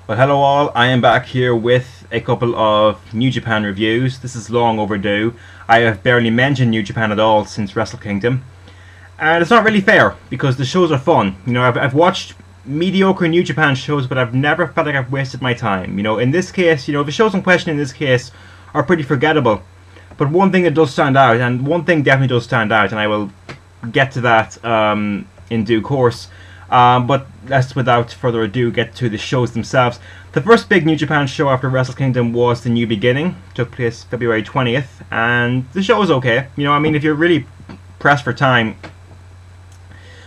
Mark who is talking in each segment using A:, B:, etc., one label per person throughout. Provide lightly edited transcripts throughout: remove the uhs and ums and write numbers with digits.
A: Well, hello all, I am back here with a couple of New Japan reviews. This is long overdue. I have barely mentioned New Japan at all since Wrestle Kingdom. And it's not really fair, because the shows are fun. You know, I've watched mediocre New Japan shows, but I've never felt like I've wasted my time. You know, in this case, the shows in question in this case are pretty forgettable. But one thing that does stand out, and one thing definitely does stand out, and I will get to that in due course. But let's, without further ado, get to the shows themselves. The first big New Japan show after Wrestle Kingdom was The New Beginning. Took place February 20th, and the show was okay. You know, I mean, if you're really pressed for time,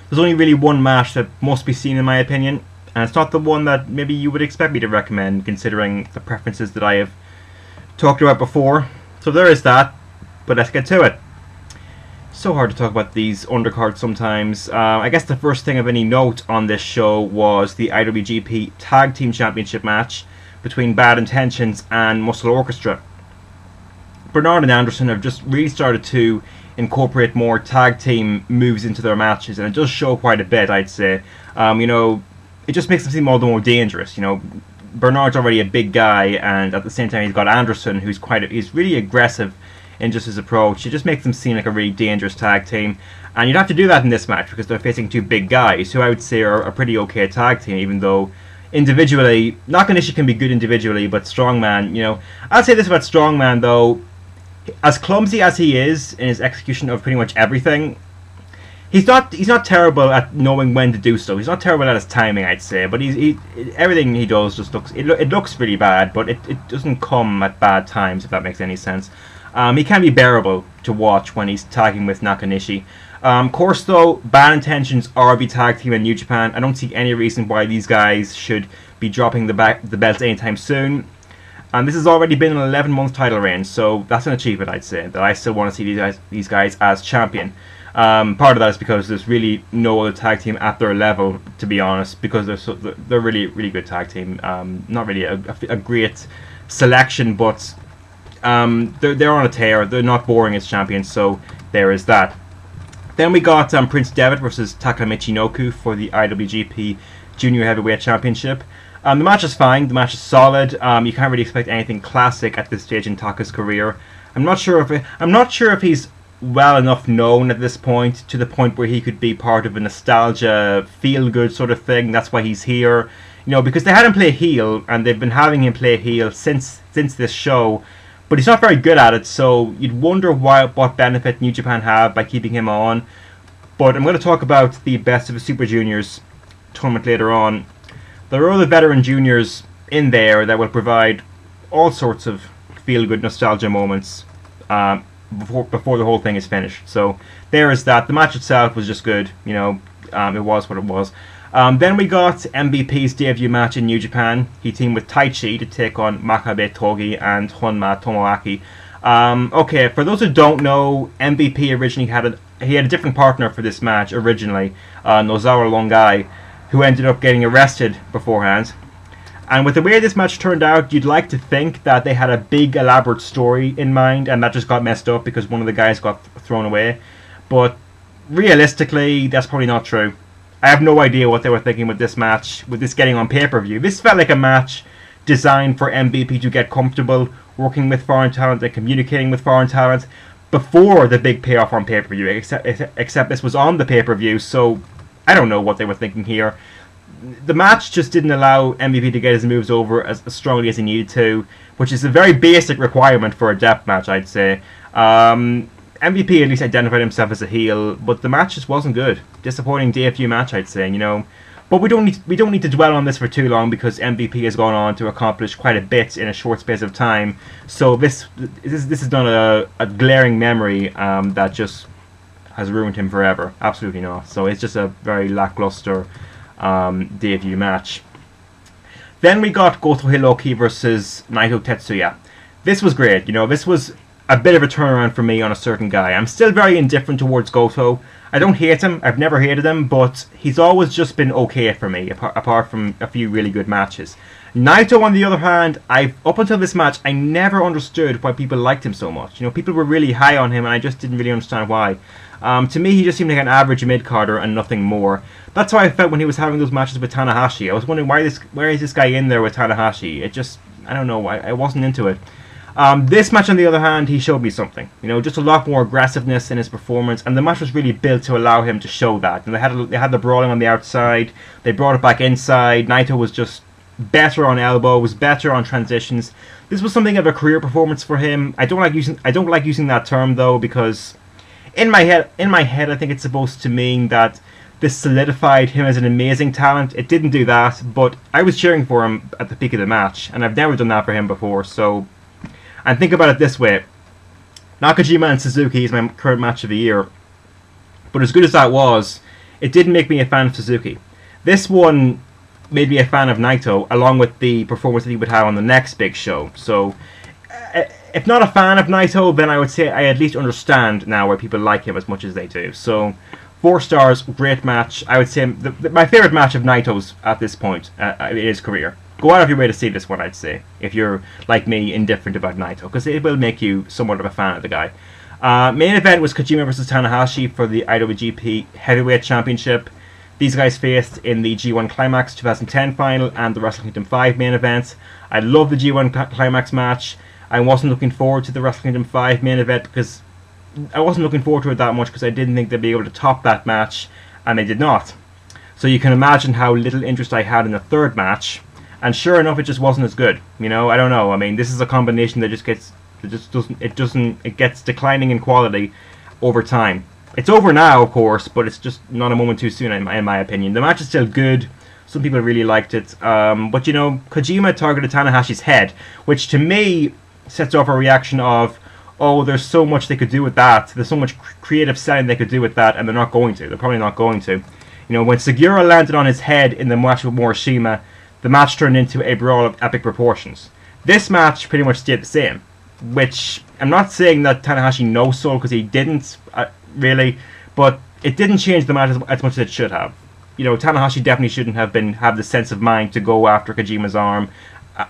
A: there's only really one match that must be seen in my opinion, and it's not the one that maybe you would expect me to recommend, considering the preferences that I have talked about before. So there is that, but let's get to it. So hard to talk about these undercards sometimes. I guess the first thing of any note on this show was the IWGP Tag Team Championship match between Bad Intentions and Muscle Orchestra. Bernard and Anderson have just really started to incorporate more tag team moves into their matches, and it does show quite a bit, I'd say. It just makes them seem all the more dangerous. You know, Bernard's already a big guy, and at the same time he's got Anderson, who's he's really aggressive in just his approach. It just makes them seem like a really dangerous tag team, and you'd have to do that in this match because they're facing two big guys who I would say are a pretty okay tag team, even though individually Nakanishi can be good individually, but Strongman, I'd say this about Strongman though, as clumsy as he is in his execution of pretty much everything, he's not terrible at knowing when to do so. He's not terrible at his timing, I'd say, but everything he does just looks really bad, but it doesn't come at bad times, if that makes any sense. He can be bearable to watch when he's tagging with Nakanishi. Of course, though, Bad Intentions are the tag team in New Japan. I don't see any reason why these guys should be dropping the belts anytime soon. And this has already been an 11-month title reign, so that's an achievement, I'd say, that I still want to see these guys as champion. Part of that is because there's really no other tag team at their level, to be honest, because they're really, really good tag team. Not really a great selection, but they're on a tear. They're not boring as champions, so there is that. Then we got Prince Devitt versus Taka Michinoku for the IWGP Junior Heavyweight Championship. The match is fine. The match is solid. You can't really expect anything classic at this stage in Taka's career. I'm not sure if he's well enough known at this point, to the point where he could be part of a nostalgia feel-good sort of thing. That's why he's here. Because they had him play heel, and they've been having him play heel since this show. But he's not very good at it, so you'd wonder what benefit New Japan have by keeping him on. But I'm going to talk about the Best of the Super Juniors tournament later on. There are other veteran juniors in there that will provide all sorts of feel-good nostalgia moments before the whole thing is finished. So there is that. The match itself was just good. It was what it was. Then we got MVP's debut match in New Japan. He teamed with Taichi to take on Makabe Togi and Honma Tomoaki. Okay, for those who don't know, MVP originally had a different partner for this match originally, Nozawa Longai, who ended up getting arrested beforehand. And with the way this match turned out, you'd like to think that they had a big elaborate story in mind, and that just got messed up because one of the guys got thrown away. But realistically, that's probably not true. I have no idea what they were thinking with this match, with this getting on pay-per-view. This felt like a match designed for MVP to get comfortable working with foreign talent and communicating with foreign talent before the big payoff on pay-per-view, except this was on the pay-per-view, so I don't know what they were thinking here. The match just didn't allow MVP to get his moves over as strongly as he needed to, which is a very basic requirement for a depth match, I'd say. MVP at least identified himself as a heel, but the match just wasn't good. Disappointing debut match, I'd say, But we don't need to dwell on this for too long, because MVP has gone on to accomplish quite a bit in a short space of time. So this is not a glaring memory that just has ruined him forever. Absolutely not. So it's just a very lackluster debut match. Then we got Goto Hiroki versus Naito Tetsuya. This was great. This was a bit of a turnaround for me on a certain guy. I'm still very indifferent towards Goto. I don't hate him. I've never hated him, but he's always just been okay for me, apart from a few really good matches. Naito, on the other hand, up until this match, I never understood why people liked him so much. You know, people were really high on him, and I just didn't really understand why. To me, he just seemed like an average mid-carder and nothing more. That's how I felt when he was having those matches with Tanahashi. I was wondering, why is this guy in there with Tanahashi? It just, I don't know, I wasn't into it. This match, on the other hand, he showed me something. You know, just a lot more aggressiveness in his performance, and the match was really built to allow him to show that. And they had the brawling on the outside, they brought it back inside. Naito was just better on elbows, better on transitions. This was something of a career performance for him. I don't like using that term though, because in my head, I think it's supposed to mean that this solidified him as an amazing talent. It didn't do that, but I was cheering for him at the peak of the match, and I've never done that for him before. So, and think about it this way: Nakajima and Suzuki is my current match of the year, but as good as that was, it didn't make me a fan of Suzuki. This one made me a fan of Naito, along with the performance that he would have on the next big show. So, if not a fan of Naito, then I would say I at least understand now why people like him as much as they do. So, 4 stars, great match. I would say my favourite match of Naito's at this point in his career. Go out of your way to see this one, I'd say, if you're, like me, indifferent about Naito, because it will make you somewhat of a fan of the guy. Main event was Kojima vs Tanahashi for the IWGP Heavyweight Championship. These guys faced in the G1 Climax 2010 final and the Wrestle Kingdom 5 main event. I love the G1 Climax match. I wasn't looking forward to the Wrestle Kingdom 5 main event because I wasn't looking forward to it that much because I didn't think they'd be able to top that match, and they did not. So you can imagine how little interest I had in the third match, and sure enough, it just wasn't as good. You know, I don't know. I mean, this is a combination that it gets declining in quality over time. It's over now, of course, but it's just not a moment too soon, in my opinion. The match is still good. Some people really liked it. But, you know, Kojima targeted Tanahashi's head, which to me sets off a reaction of, oh, there's so much they could do with that. There's so much creative selling they could do with that, and they're not going to. They're probably not going to. You know, when Segura landed on his head in the match with Morishima, the match turned into a brawl of epic proportions. This match pretty much stayed the same, which I'm not saying that Tanahashi no-sold because he didn't, really, but it didn't change the match as much as it should have. You know, Tanahashi definitely shouldn't have the sense of mind to go after Kojima's arm,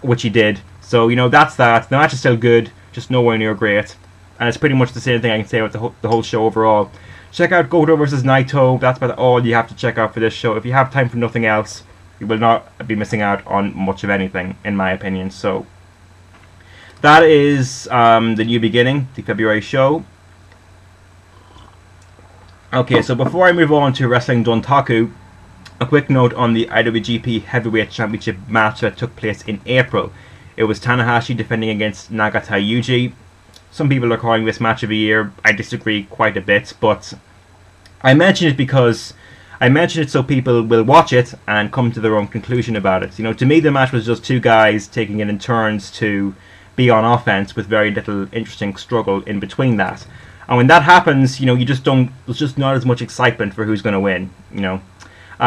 A: which he did. So, you know, that's that. The match is still good, just nowhere near great. And it's pretty much the same thing I can say about the whole show overall. Check out Gedo vs Naito. That's about all you have to check out for this show. If you have time for nothing else, you will not be missing out on much of anything, in my opinion. So, that is the new beginning, the February show. Okay, so before I move on to Wrestling Dontaku, a quick note on the IWGP Heavyweight Championship match that took place in April. It was Tanahashi defending against Nagata Yuji. Some people are calling this match of the year. I disagree quite a bit, but I mention it because I mention it so people will watch it and come to their own conclusion about it. You know, to me the match was just two guys taking it in turns to be on offense with very little interesting struggle in between that. And when that happens, you know, there's just not as much excitement for who's going to win, you know.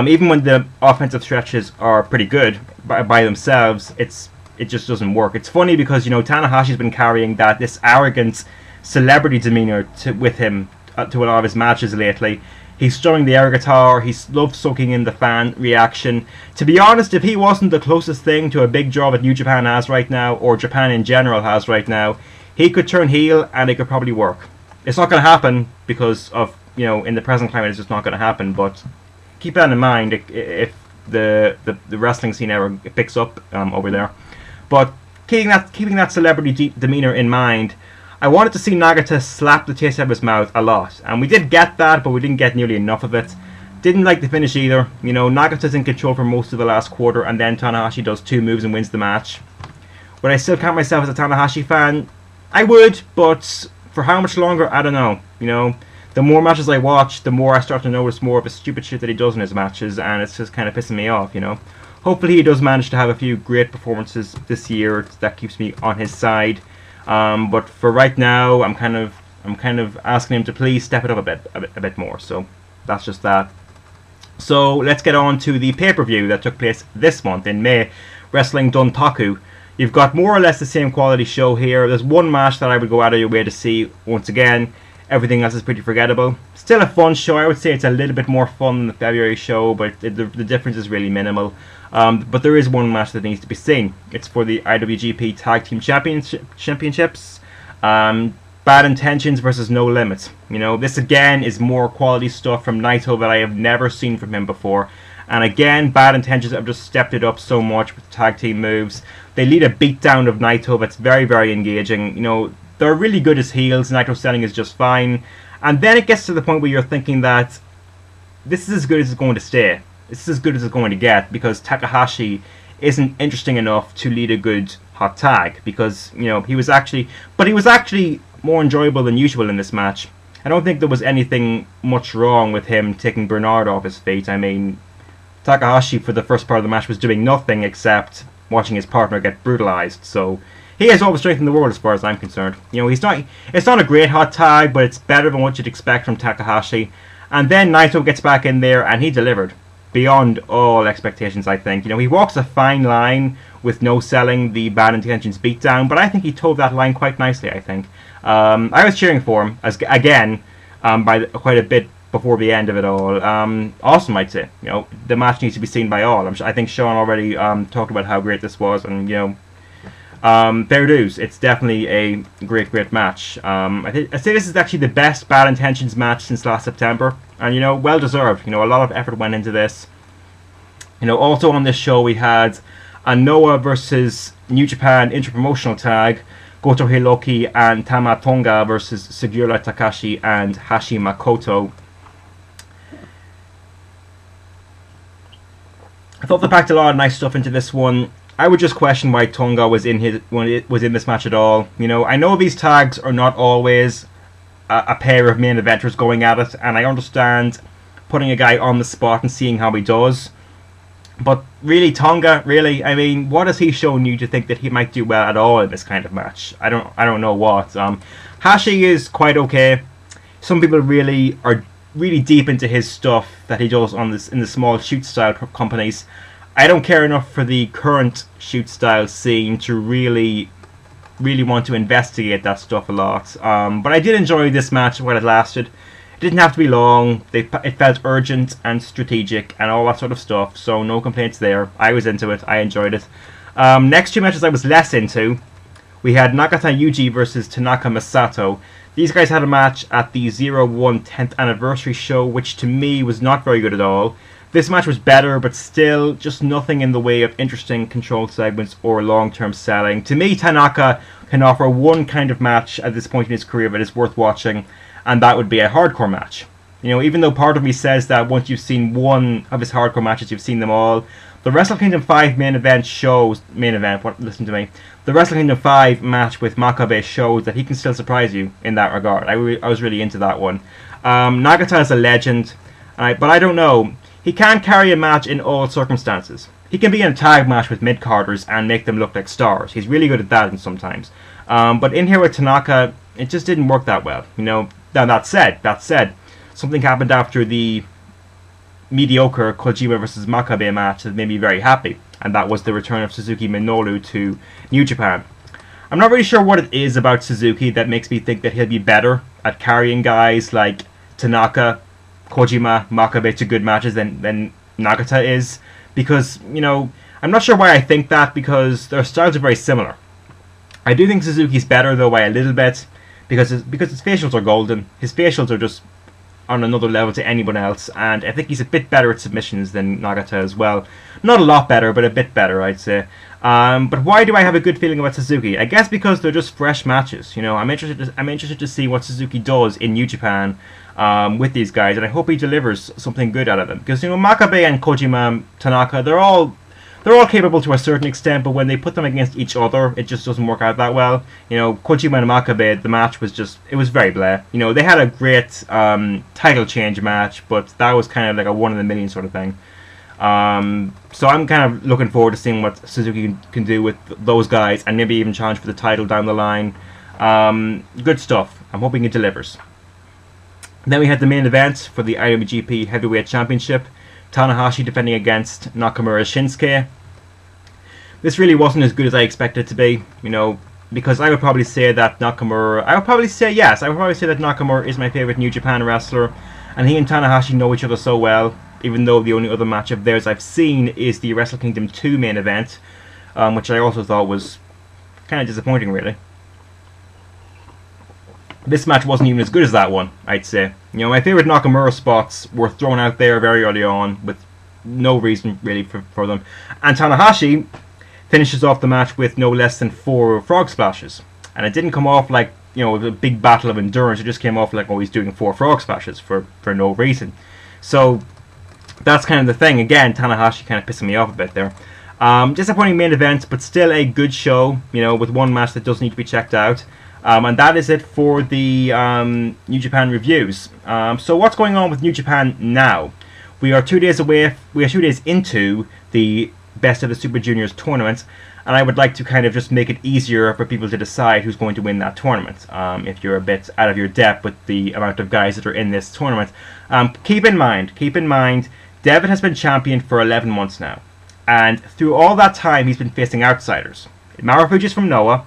A: Even when the offensive stretches are pretty good by themselves, it just doesn't work. It's funny because, you know, Tanahashi's been carrying this arrogant celebrity demeanor with him to a lot of his matches lately. He's strumming the air guitar, he's loved soaking in the fan reaction. To be honest, if he wasn't the closest thing to a big draw that New Japan has right now, or Japan in general has right now, he could turn heel and it could probably work. It's not going to happen because of, you know, in the present climate it's just not going to happen, but keep that in mind if the wrestling scene ever picks up over there. But keeping that celebrity demeanor in mind, I wanted to see Nagata slap the taste out of his mouth a lot, and we did get that, but we didn't get nearly enough of it. Didn't like the finish either. You know, Nagata's in control for most of the last quarter, and then Tanahashi does 2 moves and wins the match. Would I still count myself as a Tanahashi fan? I would, but for how much longer, I don't know. You know, the more matches I watch, the more I start to notice more of the stupid shit that he does in his matches, and it's just kind of pissing me off, you know. Hopefully he does manage to have a few great performances this year that keeps me on his side. But for right now, I'm kind of asking him to please step it up a bit more. So that's just that. So let's get on to the pay-per-view that took place this month in May, Wrestling Dontaku. You've got more or less the same quality show here. There's one match that I would go out of your way to see once again. Everything else is pretty forgettable. Still a fun show. I would say it's a little bit more fun than the February show, but the difference is really minimal. But there is one match that needs to be seen. It's for the IWGP Tag Team Championships. Bad Intentions versus No Limit. You know, this again is more quality stuff from Naito that I have never seen from him before. And again, Bad Intentions have just stepped it up so much with tag team moves. They lead a beatdown of Naito that's very, very engaging. You know, they're really good as heels. Naito's selling is just fine. And then it gets to the point where you're thinking that this is as good as it's going to stay. This is as good as it's going to get, because Takahashi isn't interesting enough to lead a good hot tag, because, you know, he was actually more enjoyable than usual in this match. I don't think there was anything much wrong with him taking Bernard off his feet. I mean, Takahashi for the first part of the match was doing nothing except watching his partner get brutalized, so he has all the strength in the world as far as I'm concerned. You know, it's not a great hot tag, but it's better than what you'd expect from Takahashi. And then Naito gets back in there and he delivered beyond all expectations, I think. You know, he walks a fine line with no selling the Bad Intentions beatdown, but I think he toed that line quite nicely, I think. I was cheering for him, by quite a bit before the end of it all. Awesome, I'd say. You know, the match needs to be seen by all. I think Sean already talked about how great this was, and, you know, fair dues. It's definitely a great match. I'd say this is actually the best Bad Intentions match since last September, and, you know, well deserved. You know, a lot of effort went into this. You know, also on this show we had a Noah versus New Japan interpromotional tag, Goto Hiroki and Tama Tonga versus Sugiura Takashi and Hashi Makoto. I thought they packed a lot of nice stuff into this one. I would just question why Tonga was in this match at all. You know, I know these tags are not always a pair of main eventers going at it, and I understand putting a guy on the spot and seeing how he does. But really, Tonga, really, I mean, what has he shown you to think that he might do well at all in this kind of match? I don't know what. Hashi is quite okay. Some people really are really deep into his stuff that he does in the small shoot style companies. I don't care enough for the current shoot style scene to really want to investigate that stuff a lot. But I did enjoy this match while it lasted. It didn't have to be long. It felt urgent and strategic and all that sort of stuff, so no complaints there. I was into it. I enjoyed it. Next two matches I was less into. We had Nagata Yuji versus Tanaka Masato. These guys had a match at the 01 10th anniversary show, which to me was not very good at all. This match was better, but still just nothing in the way of interesting controlled segments or long-term selling. To me, Tanaka can offer one kind of match at this point in his career that is worth watching, and that would be a hardcore match. You know, even though part of me says that once you've seen one of his hardcore matches, you've seen them all. The Wrestle Kingdom 5 the Wrestle Kingdom 5 match with Makabe shows that he can still surprise you in that regard. I was really into that one. Nagata is a legend, but I don't know. He can't carry a match in all circumstances. He can be in a tag match with mid-carders and make them look like stars. He's really good at that sometimes. But in here with Tanaka, it just didn't work that well. You know, now that said, something happened after the mediocre Kojima versus Makabe match that made me very happy, and that was the return of Suzuki Minoru to New Japan. I'm not really sure what it is about Suzuki that makes me think that he'll be better at carrying guys like Tanaka, Kojima, Makabe to good matches than Nagata is, because, you know, I'm not sure why I think that, because their styles are very similar. I do think Suzuki's better though by a little bit, because his facials are golden. His facials are just on another level to anyone else, and I think he's a bit better at submissions than Nagata as well. Not a lot better, but a bit better, I'd say. But why do I have a good feeling about Suzuki? I guess because they're just fresh matches. You know, I'm interested to see what Suzuki does in New Japan with these guys, and I hope he delivers something good out of them. Because, you know, Makabe and Kojima, Tanaka, they're all capable to a certain extent, but when they put them against each other, it just doesn't work out that well. You know, Kojima and Makabe, the match was very blah. You know, they had a great title change match, but that was kind of like a one-in-a-million sort of thing. So I'm kind of looking forward to seeing what Suzuki can do with those guys, and maybe even challenge for the title down the line. Good stuff. I'm hoping it delivers. Then we had the main event for the IWGP Heavyweight Championship. Tanahashi defending against Nakamura Shinsuke. This really wasn't as good as I expected it to be. You know, because I would probably say that Nakamura... I would probably say yes. I would probably say that Nakamura is my favorite New Japan wrestler. And he and Tanahashi know each other so well, even though the only other match of theirs I've seen is the Wrestle Kingdom 2 main event, which I also thought was kind of disappointing, really. This match wasn't even as good as that one, I'd say. You know, my favorite Nakamura spots were thrown out there very early on, with no reason really for them. And Tanahashi finishes off the match with no less than 4 frog splashes. And it didn't come off like, you know, a big battle of endurance. It just came off like, oh, he's doing 4 frog splashes for no reason. So that's kind of the thing. Again, Tanahashi kind of pissing me off a bit there. Disappointing main event, but still a good show, you know, with one match that does need to be checked out. And that is it for the New Japan reviews. So what's going on with New Japan now? We are 2 days away. We are 2 days into the Best of the Super Juniors tournament, and I would like to kind of just make it easier for people to decide who's going to win that tournament. If you're a bit out of your depth with the amount of guys that are in this tournament, keep in mind, Devitt has been champion for 11 months now, and through all that time he's been facing outsiders. Marufuji is from Noah,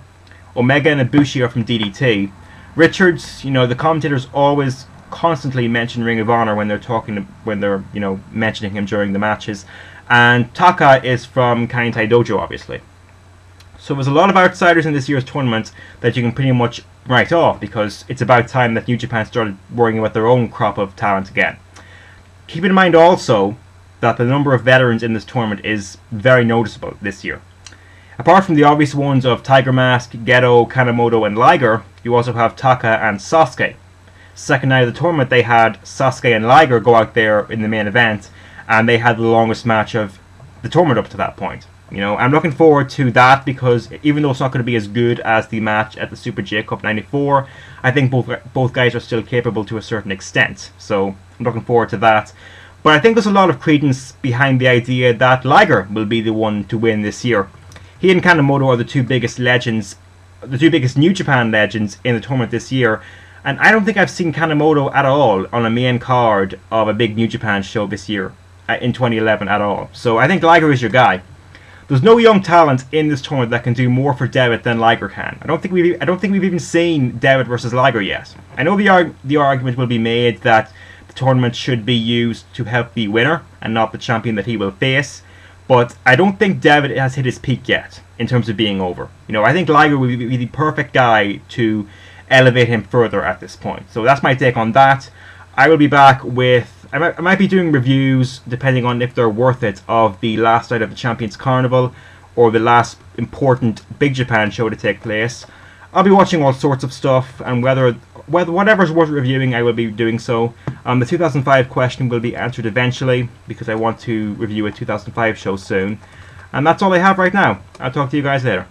A: Omega and Ibushi are from DDT. Richards, you know, the commentators always constantly mention Ring of Honor when they're you know, mentioning him during the matches. And Taka is from Kaientai Dojo, obviously. So there's a lot of outsiders in this year's tournament that you can pretty much write off, because it's about time that New Japan started worrying about their own crop of talent again. Keep in mind also that the number of veterans in this tournament is very noticeable this year. Apart from the obvious ones of Tiger Mask, Gedo, Kanemoto and Liger, you also have Taka and Sasuke. Second night of the tournament they had Sasuke and Liger go out there in the main event, and they had the longest match of the tournament up to that point. You know, I'm looking forward to that, because even though it's not going to be as good as the match at the Super J Cup 94, I think both guys are still capable to a certain extent. So I'm looking forward to that. But I think there's a lot of credence behind the idea that Liger will be the one to win this year. He and Kanemoto are the 2 biggest legends, the 2 biggest New Japan legends in the tournament this year. And I don't think I've seen Kanemoto at all on a main card of a big New Japan show this year, in 2011 at all. So I think Liger is your guy. There's no young talent in this tournament that can do more for Devitt than Liger can. I don't think we've even seen Devitt versus Liger yet. I know the argument will be made that the tournament should be used to help the winner and not the champion that he will face. But I don't think Devitt has hit his peak yet in terms of being over. You know, I think Liger would be the perfect guy to elevate him further at this point. So that's my take on that. I will be back with... I might be doing reviews, depending on if they're worth it, of the last night of the Champions Carnival or the last important Big Japan show to take place. I'll be watching all sorts of stuff, and whatever's worth reviewing, I will be doing so. The 2005 question will be answered eventually, because I want to review a 2005 show soon. And that's all I have right now. I'll talk to you guys later.